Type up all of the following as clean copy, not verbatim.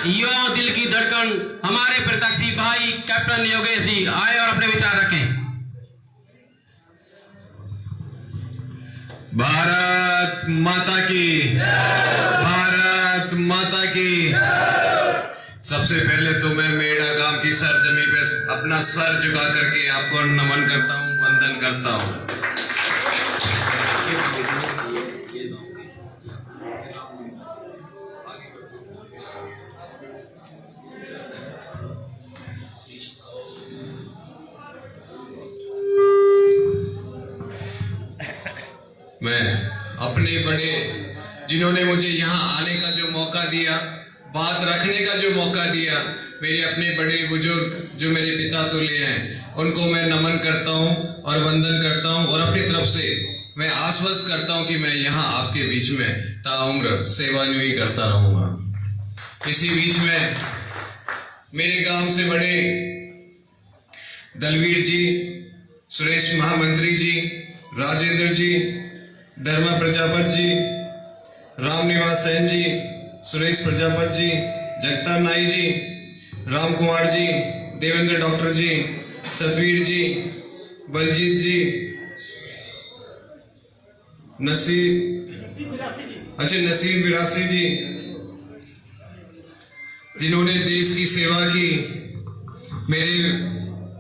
युवाओं दिल की धड़कन हमारे प्रत्याशी भाई कैप्टन योगेश जी आए और अपने विचार रखें। भारत माता की, भारत माता की। सबसे पहले तो मैं मेड़ा गांव की सरजमी पे अपना सर झुका करके आपको नमन करता हूं, वंदन करता हूं। मैं अपने बड़े जिन्होंने मुझे यहाँ आने का जो मौका दिया, बात रखने का जो मौका दिया, मेरे अपने बड़े बुजुर्ग जो मेरे पिता तुल्य हैं, उनको मैं नमन करता हूँ और वंदन करता हूँ। और अपनी तरफ से मैं आश्वस्त करता हूँ कि मैं यहाँ आपके बीच में ताउम्र सेवा यूं ही करता रहूंगा। इसी बीच में मेरे गांव से बड़े दलवीर जी, सुरेश महामंत्री जी, राजेंद्र जी, धर्मा प्रजापत जी, रामनिवास सेन जी, सुरेश प्रजापत जी, जगता नाई जी, राम कुमार जी, देवेंद्र डॉक्टर जी, सतवीर जी, बलजीत जी, नसीर विरासी जी, जिन्होंने देश की सेवा की, मेरे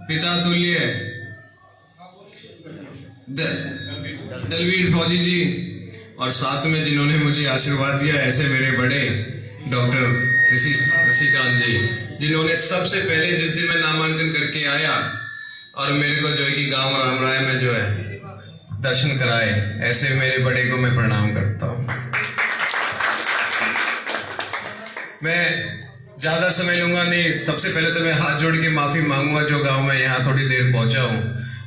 पिता तुल्य दलवीर फौजी जी, और साथ में जिन्होंने मुझे आशीर्वाद दिया ऐसे मेरे बड़े डॉक्टर ऋषिकांत जी, जिन्होंने सबसे पहले जिस दिन मैं नामांकन करके आया और मेरे को जो है कि गांव रामराय में जो है दर्शन कराए, ऐसे मेरे बड़े को मैं प्रणाम करता हूं। मैं ज्यादा समय लूंगा नहीं। सबसे पहले तो मैं हाथ जोड़ के माफी मांगूंगा जो गांव में यहाँ थोड़ी देर पहुंचा हूँ,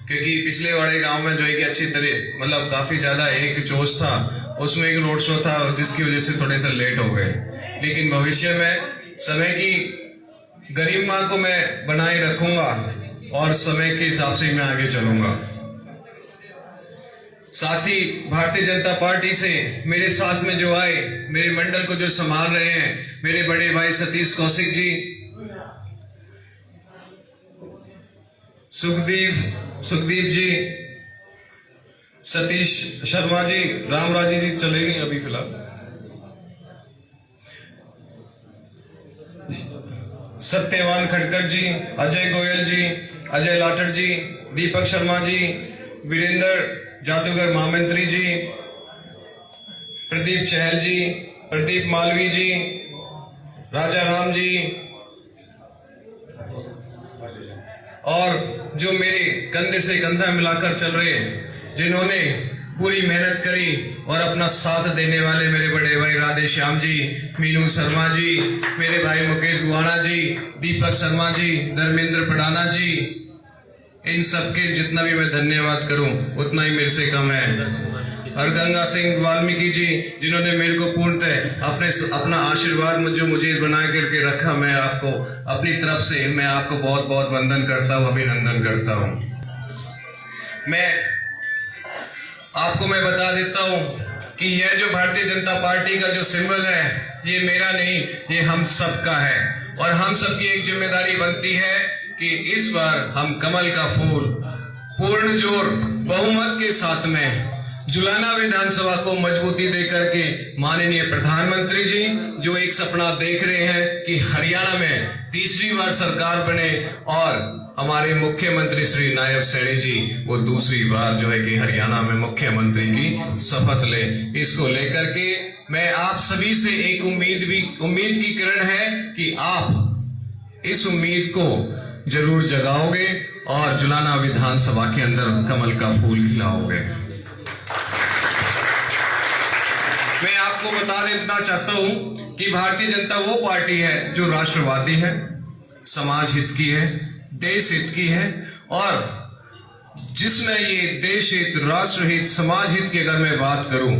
क्योंकि पिछले वाले गांव में जो है कि अच्छी तरह मतलब काफी ज्यादा एक जोश था, उसमें एक रोड शो था जिसकी वजह से थोड़े से लेट हो गए। लेकिन भविष्य में समय की गरिमा को मैं बनाए रखूंगा और समय के हिसाब से मैं आगे चलूंगा। साथ ही भारतीय जनता पार्टी से मेरे साथ में जो आए, मेरे मंडल को जो संभाल रहे हैं, मेरे बड़े भाई सतीश कौशिक जी, सुखदीप जी, सतीश शर्मा जी, रामराजी जी चले गए अभी फिलहाल, सत्यवान खटकर जी, अजय गोयल जी, अजय लाठर जी, दीपक शर्मा जी, वीरेंद्र जादूगर महामंत्री जी, प्रदीप चहल जी, प्रदीप मालवी जी, राजा राम जी, और जो मेरे कंधे से कंधा मिलाकर चल रहे हैं, जिन्होंने पूरी मेहनत करी और अपना साथ देने वाले मेरे बड़े भाई राधे श्याम जी, मीनू शर्मा जी, मेरे भाई मुकेश गुआना जी, दीपक शर्मा जी, धर्मेंद्र पडाना जी, इन सबके जितना भी मैं धन्यवाद करूं उतना ही मेरे से कम है। और गंगा सिंह वाल्मीकि जी, जिन्होंने मेरे को पूर्णतः अपना आशीर्वाद मुझे बना करके रखा, मैं आपको अपनी तरफ से मैं आपको बहुत बहुत वंदन करता हूं, अभिनंदन करता हूं। मैं बता देता हूं कि यह जो भारतीय जनता पार्टी का जो सिंबल है, ये मेरा नहीं, ये हम सबका है। और हम सबकी एक जिम्मेदारी बनती है कि इस बार हम कमल का फूल पूर्ण जोर बहुमत के साथ में जुलाना विधानसभा को मजबूती देकर के माननीय प्रधानमंत्री जी जो एक सपना देख रहे हैं कि हरियाणा में तीसरी बार सरकार बने और हमारे मुख्यमंत्री श्री नायब सैनी जी वो दूसरी बार जो है कि हरियाणा में मुख्यमंत्री की शपथ ले, इसको लेकर के मैं आप सभी से एक उम्मीद की किरण है कि आप इस उम्मीद को जरूर जगाओगे और जुलाना विधानसभा के अंदर कमल का फूल खिलाओगे। मैं आपको बता देना चाहता हूं कि भारतीय जनता वो पार्टी है जो राष्ट्रवादी है, समाज हित की है, देश हित की है, और जिसमें ये देश हित, राष्ट्र हित, समाज हित की अगर मैं बात करूं,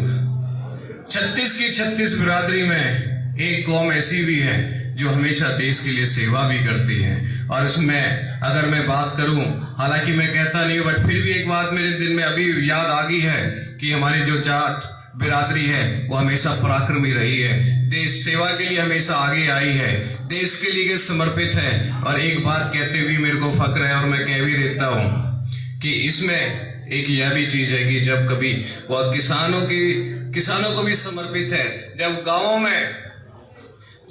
36 की 36 बिरादरी में एक कौम ऐसी भी है जो हमेशा देश के लिए सेवा भी करती है। और इसमें अगर मैं बात करूं, हालांकि मैं कहता नहीं, बट फिर भी एक बात मेरे दिल में अभी याद आ गई है कि हमारी जो जाट बिरादरी है वो हमेशा पराक्रमी रही है, देश सेवा के लिए हमेशा आगे आई है, देश के लिए समर्पित है। और एक बात कहते भी मेरे को फक्र है और मैं कह भी देता हूं कि इसमें एक यह भी चीज है कि जब कभी वह किसानों को भी समर्पित है। जब गांवों में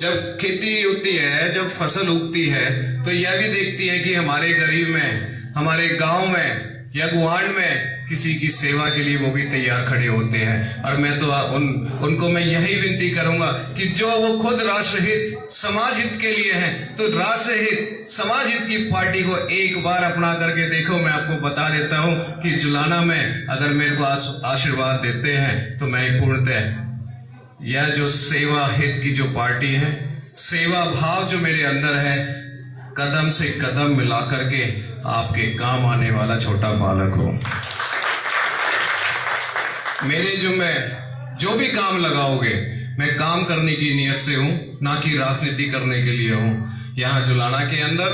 जब खेती होती है, जब फसल उगती है, तो यह भी देखती है कि हमारे गरीब में, हमारे गांव में या गुआंढ में किसी की सेवा के लिए वो भी तैयार खड़े होते हैं। और मैं तो उनको मैं यही विनती करूंगा कि जो वो खुद राष्ट्रहित समाज हित के लिए हैं, तो राष्ट्रहित समाज हित की पार्टी को एक बार अपना करके देखो। मैं आपको बता देता हूं कि जुलाना में अगर मेरे को आशीर्वाद देते हैं तो मैं पूर्णतः यह जो सेवा हित की जो पार्टी है, सेवा भाव जो मेरे अंदर है, कदम से कदम मिला करके आपके काम आने वाला छोटा बालक हो। मेरे जो भी काम लगाओगे, मैं काम करने की नियत से हूं, ना कि राजनीति करने के लिए हूं। यहां जुलाना के अंदर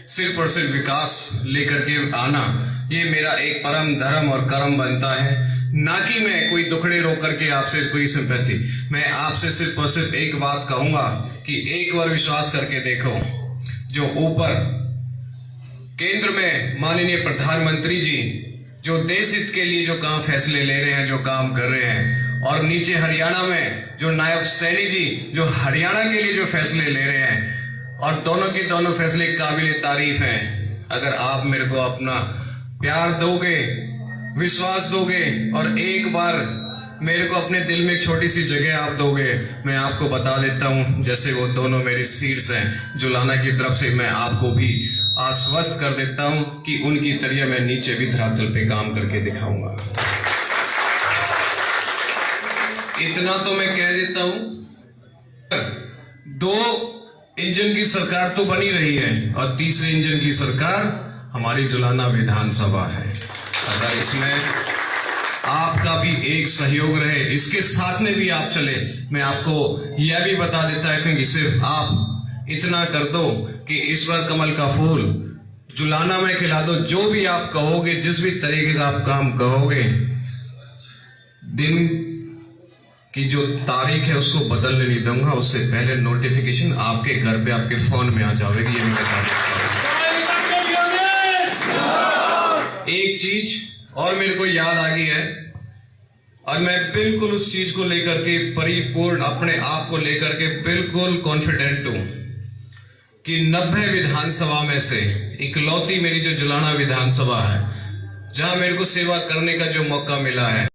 सिर्फ और सिर्फ विकास लेकर के आना, ये मेरा एक परम धर्म और कर्म बनता है, ना कि मैं कोई दुखड़े रो करके आपसे कोई सिंपैथी। मैं आपसे सिर्फ और सिर्फ एक बात कहूंगा कि एक बार विश्वास करके देखो, जो ऊपर केंद्र में माननीय प्रधानमंत्री जी जो देश हित के लिए जो काम फैसले ले रहे हैं, जो काम कर रहे हैं, और नीचे हरियाणा में जो नायब सैनी जी जो हरियाणा के लिए जो फैसले ले रहे हैं, और दोनों के दोनों फैसले काबिल तारीफ हैं। अगर आप मेरे को अपना प्यार दोगे, विश्वास दोगे और एक बार मेरे को अपने दिल में एक छोटी सी जगह आप दोगे, मैं आपको बता देता हूं, जैसे वो दोनों मेरी सीट्स हैं जुलाना की तरफ से, मैं आपको भी आश्वस्त कर देता हूं कि उनकी तरह मैं नीचे भी धरातल पे काम करके दिखाऊंगा। इतना तो मैं कह देता हूं। 2 इंजन की सरकार तो बनी रही है और तीसरे इंजन की सरकार हमारी जुलाना विधानसभा है। अगर इसमें आपका भी एक सहयोग रहे, इसके साथ में भी आप चले, मैं आपको यह भी बता देता है कि सिर्फ आप इतना कर दो कि इस बार कमल का फूल जुलाना में खिला दो। जो भी आप कहोगे, जिस भी तरीके का आप काम कहोगे, दिन की जो तारीख है उसको बदलने नहीं दूंगा, उससे पहले नोटिफिकेशन आपके घर पे, आपके फोन में आ जाएगी। ये मैं बता देता हूं। एक चीज और मेरे को याद आ गई है, और मैं बिल्कुल उस चीज को लेकर के परिपूर्ण अपने आप को लेकर के बिल्कुल कॉन्फिडेंट हूं कि 90 विधानसभा में से इकलौती मेरी जो जुलाना विधानसभा है, जहां मेरे को सेवा करने का जो मौका मिला है।